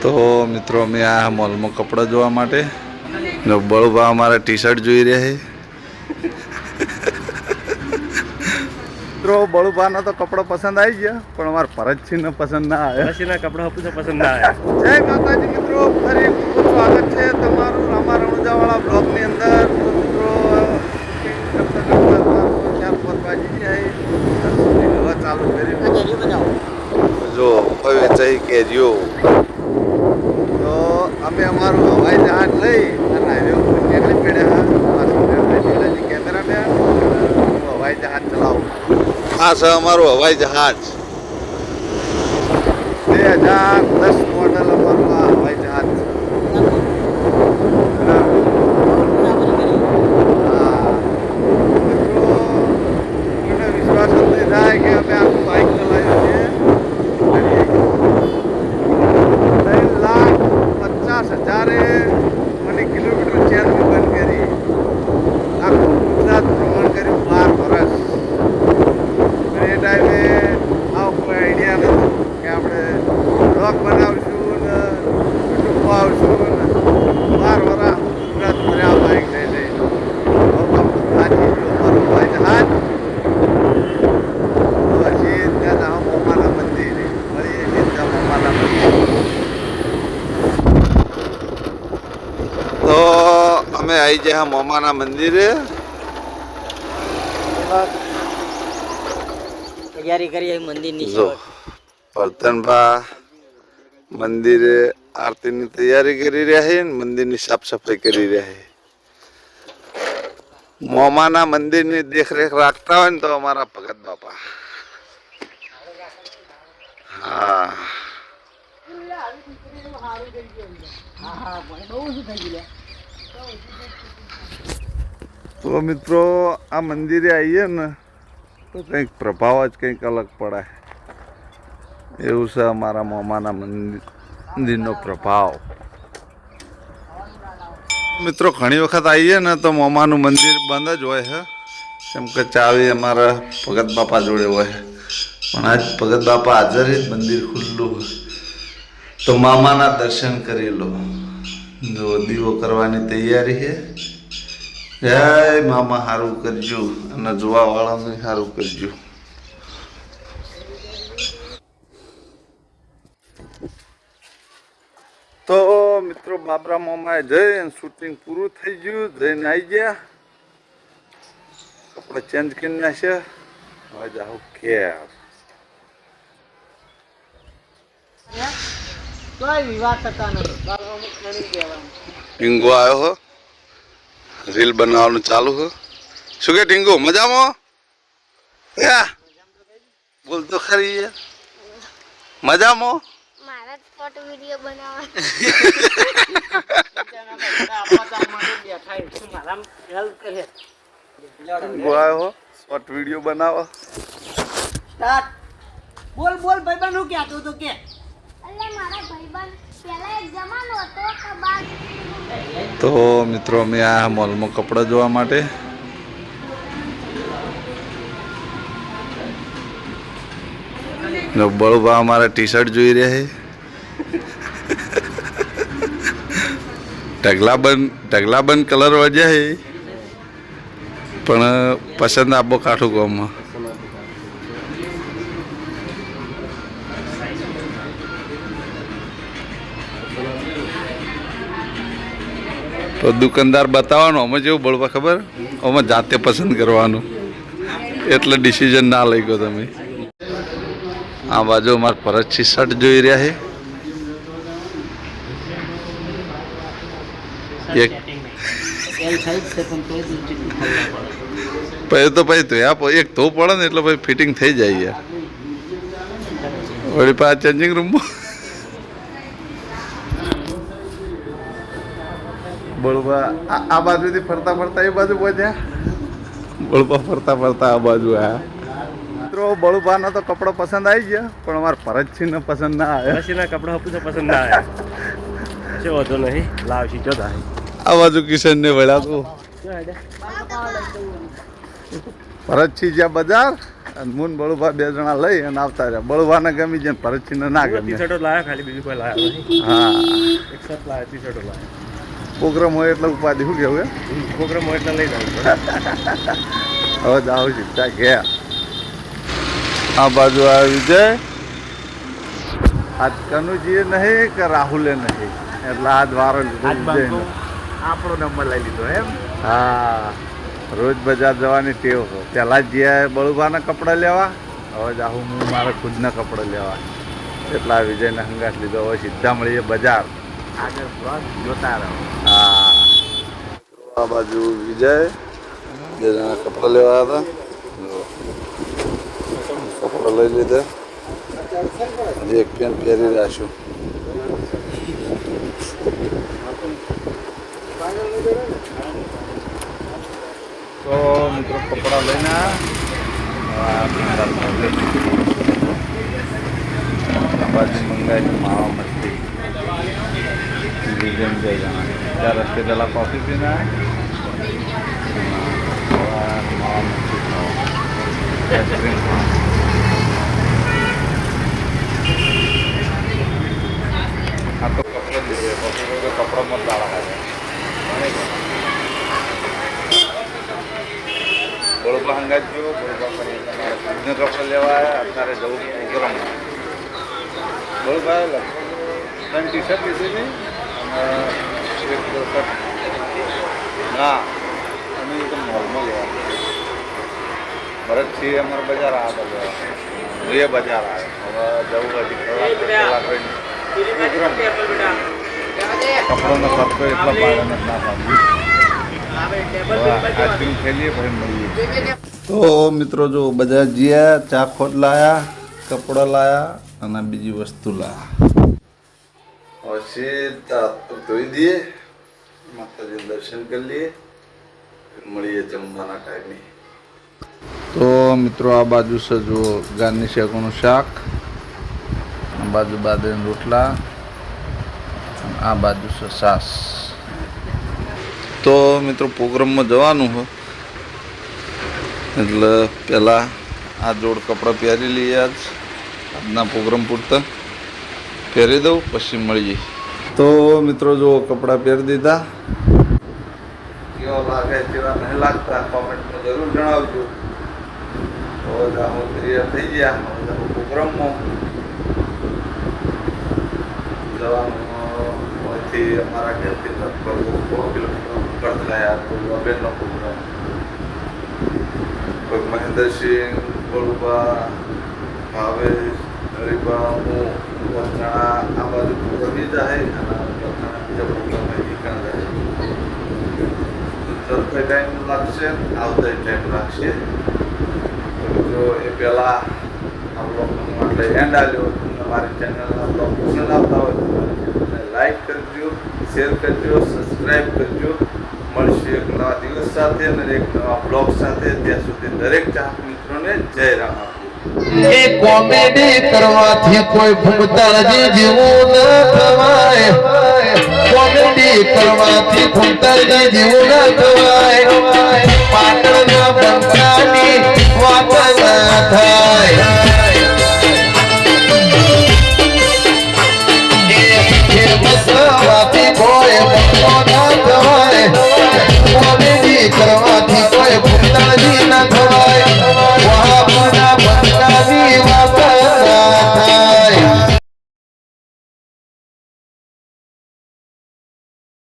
તો મિત્રો અમે આ મોલમાં કપડાં જોવા માટે બળુભા અમારા ટી શર્ટ જોઈ રહ્યા છે. મિત્રો બળુભાના તો કપડા પસંદ આવી ગયા, પણ અમારા ભરતસિંહને પસંદ ના આવ્યા. ભરતસિંહના કપડા પસંદ ના આવ્યા. જય માતાજી મિત્રો, ફરી ખૂબ સ્વાગત છે તમારું રામા રણુજાવાળા બ્લોગની અંદર. મિત્રો ચાલુ કરી જો હવે જઈ કેજો. તો અમે અમારું હવાઈ જહાજ લઈ અને હાઈવે ઉપર નીકળી પડ્યા. કેમેરામેન હવાઈ જહાજ ચલાવું. આ છે અમારું હવાઈ જહાજ. 2010 મોડલ અમારું આ હવાઈ જહાજ છે. વિશ્વાસ જ નહીં થાય કે અમે આખું બાઇક ચલાવ્યું છે. 3,50,000 મને કિલોમીટર ચેનલ બંધ કરી આખું ગુજરાત ભ્રમણ કર્યું 12 વર્ષ. એ ટાઈમે આવો કોઈ આઈડિયા નહોતો કે આપણે બ્લોગ બનાવશું ને યુટ્યુબ આવશું ને 12 વર્ષ ગુજરાત ફર્યા બાઇક લઈ લઈ. સાચી ગયું અમારું હવાઈ જહાજ. પછી ત્યાં મોમાના મંદિરે મળીએ છીએ. ત્યાં મોમાના મંદિર તો અમે આવી ગયા મોમાના મંદિરે. તૈયારી કરી મંદિરની. જો વર્ધનભા મંદિરે આરતીની તૈયારી કરી રહ્યા છે, મંદિરની સાફ સફાઈ કરી રહ્યા છે. મોમાના મંદિરની દેખરેખ રાખતા હોય ને તો અમારા ભગત બાપા. હા તો મિત્રો આ મંદિરે આવીએ ને તો કંઈક પ્રભાવ જ કંઈક અલગ પડે એવું છે અમારા મોમાના મંદિરનો પ્રભાવ. મિત્રો ઘણી વખત આવીએ ને તો મોમાનું મંદિર બંધ જ હોય છે, કેમ કે ચાવી અમારા ભગત બાપા જોડે હોય. પણ આજ ભગત બાપા હાજર જ મંદિર ખુલ્લું, તો મામાના દર્શન કરી લો. જો દીવો કરવાની તૈયારી છે. જય મામા સારું કરજો અને જોવા વાળાને સારું કરજો. તો મિત્રો બાબરા મામાએ જઈને શૂટિંગ પૂરું થઈ ગયું, જઈને આવી ગયા, કપડા ચેન્જ કરી નાખ્યા. હવે જાઓ ઘેર. ટીંગો આવ્યો હો, રીલ બનાવવાનું ચાલુ હો. શું કે ટીંગો મજામાં? બોલ તો ખરી યાર, મજામાં? મારા ફોટો વિડિયો બનાવવા શોર્ટ વિડીયો બનાવો. બોલ બોલ ભાઈબંધ હું કહેતો તો કે એટલે મારા ભાઈબંધ પહેલા એક જમાનો હતો કે બાદ. તો મિત્રો અમે આ મોલમાં કપડાં જોવા માટે બળુભા અમારા ટી શર્ટ જોઈ રહ્યા છે. ઢગલાબંધ કલર વજ્યા છે, પણ પસંદ આપો કાઠું ગામમાં. તો દુકાનદાર બતાવવાનો અમે જેવું બળવા ખબર, અમે જાતે પસંદ કરવાનું, એટલે ડિસિઝન ના લઈ ગયો તમે. આ બાજુ અમારા ભરતસિંહ શર્ટ જોઈ રહ્યા છે. પછી તો એક ધો પડે ને એટલે પછી ફિટિંગ થઈ જાય યાર. વળી પાછા ચેન્જિંગ રૂમમાં બળવા આ બાજુથી ફરતા ફરતા એ બાજુ પહોંચ્યા. બળવા ફરતા ફરતા આ બાજુ આયા. મિત્રો બળુભાના તો કપડા પસંદ આવી ગયા, પણ અમારા ભરતસિંહને પસંદ ના આવ્યા. ભરતસિંહના કપડા પસંદ ના આવ્યા. શું વાંધો નહીં, લાવશી જો થાય. આ બાજુ કિશનને વળ્યા તો ભરતસિંહ જ્યાં બજાર અને મુન બળુભા 2 જણા લઈ અને આવતા રહ્યા. બળુભાને ગમી જાય, ભરતસિંહને ના ગમે. ટી-શર્ટો લાયા ખાલી, બીજું કોઈ લાયા નહીં. હા, એક શર્ટ લાયા, ટી-શર્ટો લાયા. પ્રોગ્રામ હોય એટલે ઉપાધિ. શું કેવું પ્રોગ્રામ હોય એટલે લઈ જવું પડે. હવે જાવ છું ત્યાં ગયા. આ બાજુ આવી વિજય, આજ કનુજીએ નહીં કે રાહુલે નહીં, એટલે આજ વારો લીધો વિજયનો. આપણો નંબર લઈ લીધો એમ. હા, રોજ બજાર જવાની ટેવ છે. પહેલાં જ ગયા બળુભાના કપડાં લેવા, હવે જાઉં હું મારા ખુદના કપડાં લેવા. એટલા વિજયને હંગાત લીધો. હવે સીધા મળીએ બજાર. આગળ બ્લોગ જોતા રહો. હા, આ બાજુ વિજય 2 જણા કપડાં લેવા હતા. કપડાં લઈ લીધા. એક પેન્ટ પહેરી રાખ્યું. તો મિત્રો કપડાં લઈને બાજુ મંગાવી માવા મસ્તી વિજય 2 જણા. 4 રસ્તે પહેલાં કોફી પીને માવા મસ્તી આઈસ્ક્રીમ. આ તો કપડો લીધો. કપડામાં દાડા ખાય. બળુભા હંગાત ગયો. બળુભા ખુદને કપડાં લેવા આવ્યા. અત્યારે જવું પ્રોગ્રામ. બળુભા 3 ટી-શર્ટ લીધી અને એક શર્ટ. ના, અમે તો મોલમાં લેવા. ભરતસિંહ અમારા બજાર આવ્યા હતા લેવા. એ બજાર આવ્યા. હવે જવું હજી કલાક પ્રોગ્રામ. કપડાનો ખર્ચો એટલા પાડે ના સાંભળ્યું. આઈસ્ક્રીમ ખેલીએ ભાઈ મળીએ. તો મિત્રો જો બજાર ગયા, ચા ખોટ લાયા, કપડાં લાયા અને બીજી વસ્તુ લાયા. હવે સીધા ધોઈ દઈએ, માતાજી દર્શન કરી લઈએ, મળીએ જમવાના ટાઈમે. તો મિત્રો આ બાજુ છે જો ગારની શેકોનું શાક, આ બાજુ બાજરીના રોટલા, આ બાજુ છે છાશ. તો મિત્રો પ્રોગ્રામમાં જવાનું હોય એટલે પહેલાં આ જોડ કપડાં પહેરી લઈએ. આજના પ્રોગ્રામ પૂરતા પહેરી દઉં, પછી મળીએ. તો મિત્રો જો કપડાં પહેરી દીધા. કેવા લાગે કેવા નહીં લાગતા કોમેન્ટમાં જરૂર જણાવજો. હવે હું તૈયાર થઈ ગયા. પ્રોગ્રામમાં જવાનું હોયથી અમારા ઘરથી લગભગ 100 કિલોમીટર ઉપર થયા. તો અબેરનો પ્રોગ્રામ કોઈ મહેન્દ્રસિંહ, બળુભા, ભાવેશ, હરિભા, હું 5 જણા આ બાજુ પ્રોગ્રામ જાય અને 5 જણા બીજા પ્રોગ્રામ નીકળ જાય. જતો ટાઈમ લાગશે, આવતા ટાઈમ લાગશે. જો એ પહેલાં આ બ્લોગનો એટલે એન્ડ આવ્યો. તમને મારી ચેનલના બ્લોગ પસંદ આવતા હોય તો મારી ચેનલને લાઈક કરજો, શેર કરજો, સબસ્ક્રાઈબ કરજો. મળશે એક નવા દિવસ સાથે અને એક નવા બ્લોગ સાથે. ત્યાં સુધી દરેક ચાહક મિત્રોને જય રામ. એ કોમેડી કરવાથી કોઈ ભૂમતાજી જેવું ન થવાય. કોમેડી કરવાથી ભૂમતાજી જેવું ન થવાય. પાટણના બંકાની વાત ના થાય. એ મસવાથી કોઈ